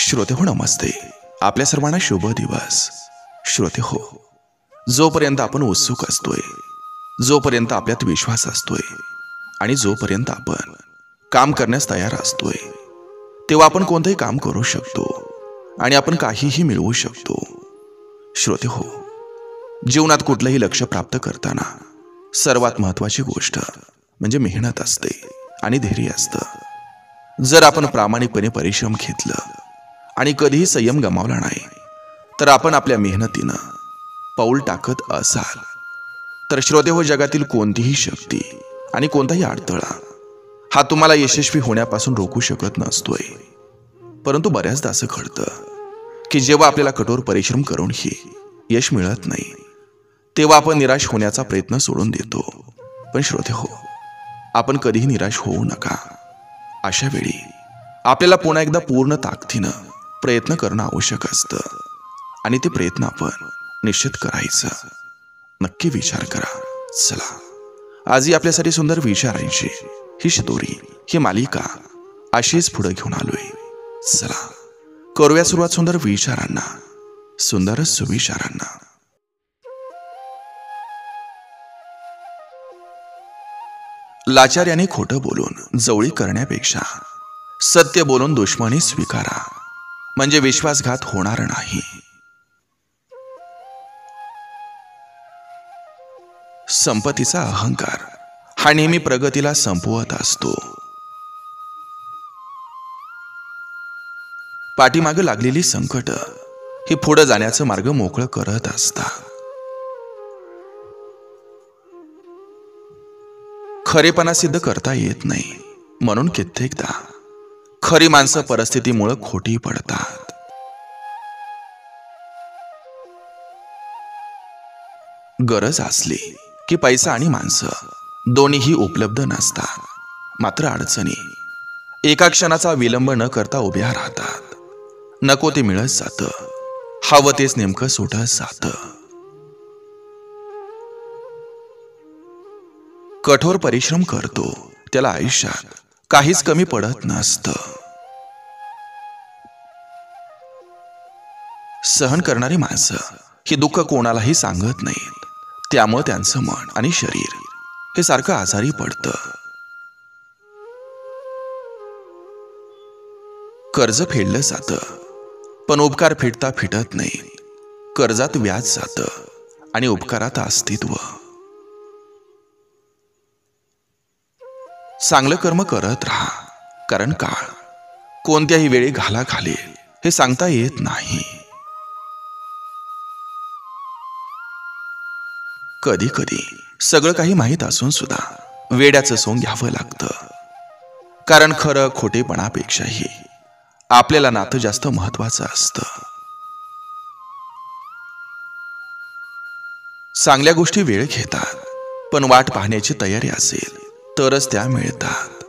श्रोते हो नमस्ते. आपल्या सर्वांना शुभ दिवस. श्रोते हो, जोपर्यंत आपण उत्सुक असतोय, जोपर्यंत आपल्यात विश्वास असतोय आणि जोपर्यंत आपण काम करण्यास तयार असतोय, तेव्हा आपण कोणतेही काम करू शकतो आणि आपण काहीही मिळवू शकतो. श्रोते हो, जीवनात कुठलंही लक्ष्य प्राप्त करताना सर्वात महत्त्वाची गोष्ट म्हणजे मेहनत असते आणि धैर्य असतं. जर आपण प्रामाणिकपणे परिश्रम घेतलं आणि कधीही संयम गमावला नाही, तर आपण आपल्या मेहनतीनं पाऊल टाकत असाल तर श्रोते हो, जगातील कोणतीही शक्ती आणि कोणताही अडथळा हा तुम्हाला यशस्वी होण्यापासून रोखू शकत नसतोय. परंतु बऱ्याचदा असं घडतं की जेव्हा आपल्याला कठोर परिश्रम करूनही यश मिळत नाही, तेव्हा आपण निराश होण्याचा प्रयत्न सोडून देतो. पण श्रोते हो, आपण कधीही निराश होऊ नका. अशा वेळी आपल्याला पुन्हा एकदा पूर्ण ताकदीनं प्रयत्न करणं आवश्यक असतं आणि ते प्रयत्न आपण निश्चित करायचं. नक्की विचार करा. चला, आजही आपल्यासाठी सुंदर विचारांची ही स्टोरी, ही मालिका अशीच पुढे घेऊन आलोय. चला करूया सुरुवात सुंदर विचारांना, सुंदर सुविचारांना. लाचार्याने खोटं बोलून जवळी करण्यापेक्षा सत्य बोलून दुश्मनी स्वीकारा, म्हणजे विश्वासघात होणार नाही. संपत्तीचा अहंकार हा नेहमी प्रगतीला संपवत असतो. पाठीमागे लागलेली संकट ही पुढे जाण्याचा मार्ग मोकळं करत असतात. खरेपणा सिद्ध करता येत नाही, म्हणून कित्येकदा खरी माणसं परिस्थितीमुळे खोटी पडतात. गरज असली की पैसा आणि माणसं दोन्हीही उपलब्ध नसतात. मात्र अडचणी एका क्षणाचा विलंब न करता उभ्या राहतात. नको ते मिळत जातं, हवं तेच नेमकं सुटत जातं. कठोर परिश्रम करतो त्याला आयुष्यात काहीच कमी पडत नसतं. सहन करणारी माणसं ही दुःख कोणालाही सांगत नाहीत, त्यामुळे त्यांचं मन आणि शरीर हे सारखं आजारी पडतं. कर्ज फेडलं जातं, पण उपकार फेडता फिटत नाही. कर्जात व्याज जातं आणि उपकारात अस्तित्व. चांगलं कर्म करत राहा, कारण काळ कोणत्याही वेळी घाला घालेल हे सांगता येत नाही. कधी कधी सगळं काही माहीत असून सुद्धा वेड्याचं सोंग घ्यावं लागतं, कारण खरं खोटेपणापेक्षाही आपल्याला नातं जास्त महत्वाचं असतं. चांगल्या गोष्टी वेळ घेतात, पण वाट पाहण्याची तयारी असेल तरच त्या मिळतात.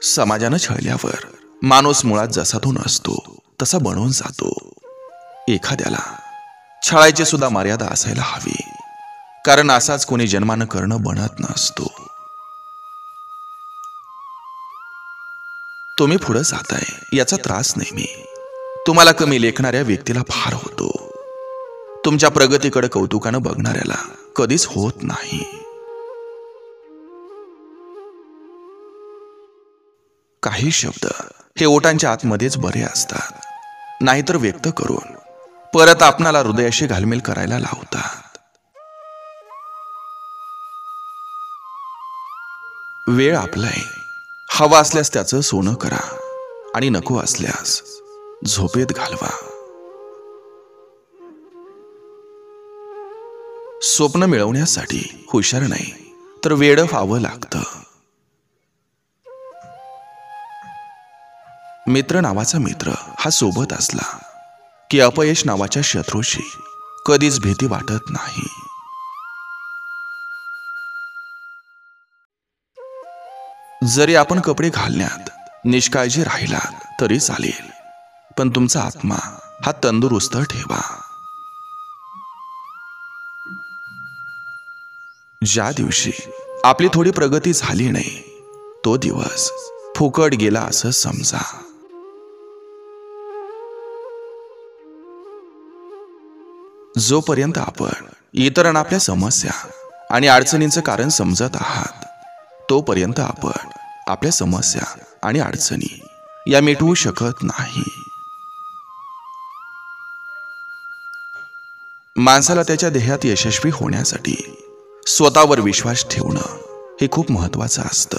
समाजानं छळल्यावर माणूस मुळात जसा तो नसतो तसा बनवून जातो. एखाद्याला छळायची सुद्धा मर्यादा असायला हवी, कारण असाच कोणी जन्मानं करणं बनत नसतो. तुम्ही पुढे जाताय याचा त्रास नेहमी तुम्हाला कमी लेखणाऱ्या व्यक्तीला फार होतो. तुमच्या प्रगतीकडे कौतुकानं बघणाऱ्याला कधीच होत नाही. काही शब्द हे ओठांच्या आतमध्येच बरे असतात, नाहीतर व्यक्त करून परत आपणाला हृदयाशी घालमेल करायला लावतात. वेळ आपलाय, हवा असल्यास त्याचं सोनं करा आणि नको असल्यास झोपेत घालवा. स्वप्न मिळवण्यासाठी हुशार नाही तर वेड व्हावं लागतं. मित्र नावाचा मित्र हा सोबत असला की अपयश नावाच्या शत्रूची कधीच भीती वाटत नाही. जरी आपण कपडे घालण्यात निष्काळजी राहिला तरी चालेल, पण तुमचा आत्मा हा तंदुरुस्त ठेवा. ज्या दिवशी आपली थोडी प्रगती झाली नाही, तो दिवस फुकट गेला असं समजा. जोपर्यंत आपण इतरांना आपल्या समस्या आणि अडचणींचं कारण समजत आहात तोपर्यंत आपण आपल्या समस्या आणि अडचणी या मिटवू शकत नाही. माणसाला त्याच्या ध्येयात यशस्वी होण्यासाठी स्वतःवर विश्वास ठेवणं हे खूप महत्वाचं असतं.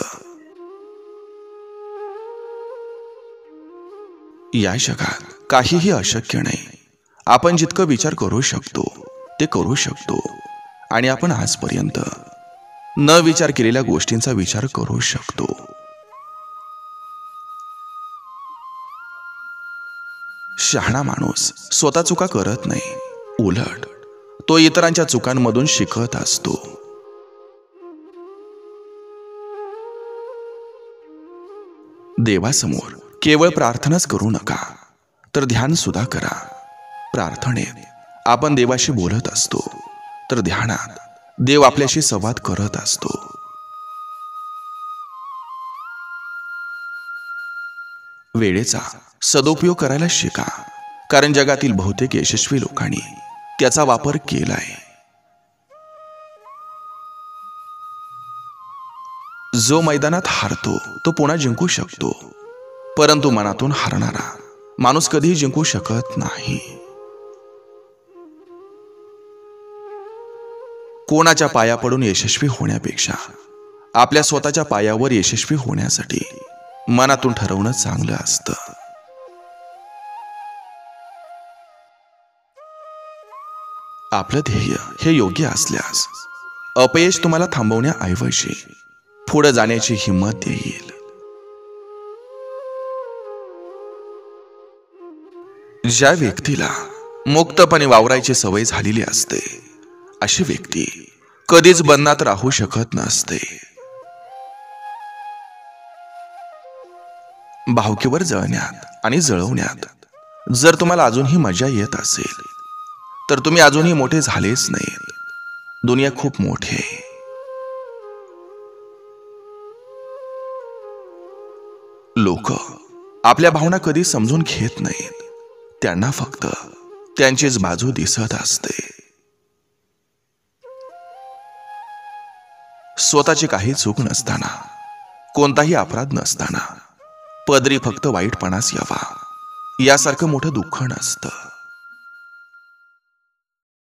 या जगात काहीही अशक्य नाही. आपण जितकं विचार करू शकतो ते करू शकतो आणि आपण आजपर्यंत न विचार केलेल्या गोष्टींचा विचार करू शकतो. शहाणा माणूस स्वतः चुका करत नाही, उलट तो इतरांच्या चुकांमधून शिकत असतो. देवासमोर केवळ प्रार्थनाच करू नका, तर ध्यान सुद्धा करा. प्रार्थनेत आपण देवाशी बोलत असतो, तर ध्यानात देव आपल्याशी संवाद करत असतो. वेळेचा सदुपयोग करायला शिका, कारण जगातील बहुतेक यशस्वी लोकांनी त्याचा वापर केलाय. जो मैदानात हारतो तो पुन्हा जिंकू शकतो, परंतु मनातून हारणारा माणूस कधीही जिंकू शकत नाही. कोणाच्या पाया पडून यशस्वी होण्यापेक्षा आपल्या स्वतःच्या पायावर यशस्वी होण्यासाठी मनातून ठरवणं चांगलं असतं. आपलं ध्येय हे योग्य असल्यास अपयश तुम्हाला थांबवण्याऐवजी पुढे जाण्याची हिंमत देईल. ज्या व्यक्तीला मुक्तपणे वावरायची सवय झालेली असते अशी व्यक्ती कधीच बंधनात राहू शकत नसते. भावकीवर जळण्यात आणि जळवण्यात जर तुम्हाला अजूनही मजा येत असेल तर तुम्ही अजूनही मोठे झालेच नाहीत. दुनिया खूप मोठी आहे. लोक आपल्या भावना कधी समजून घेत नाहीत. त्यांना फक्त त्यांचीच बाजू दिसत असते. स्वतःची काही चूक नसताना, कोणताही अपराध नसताना पदरी फक्त वाईटपणाच यावा यासारखं मोठं दुःख नसतं.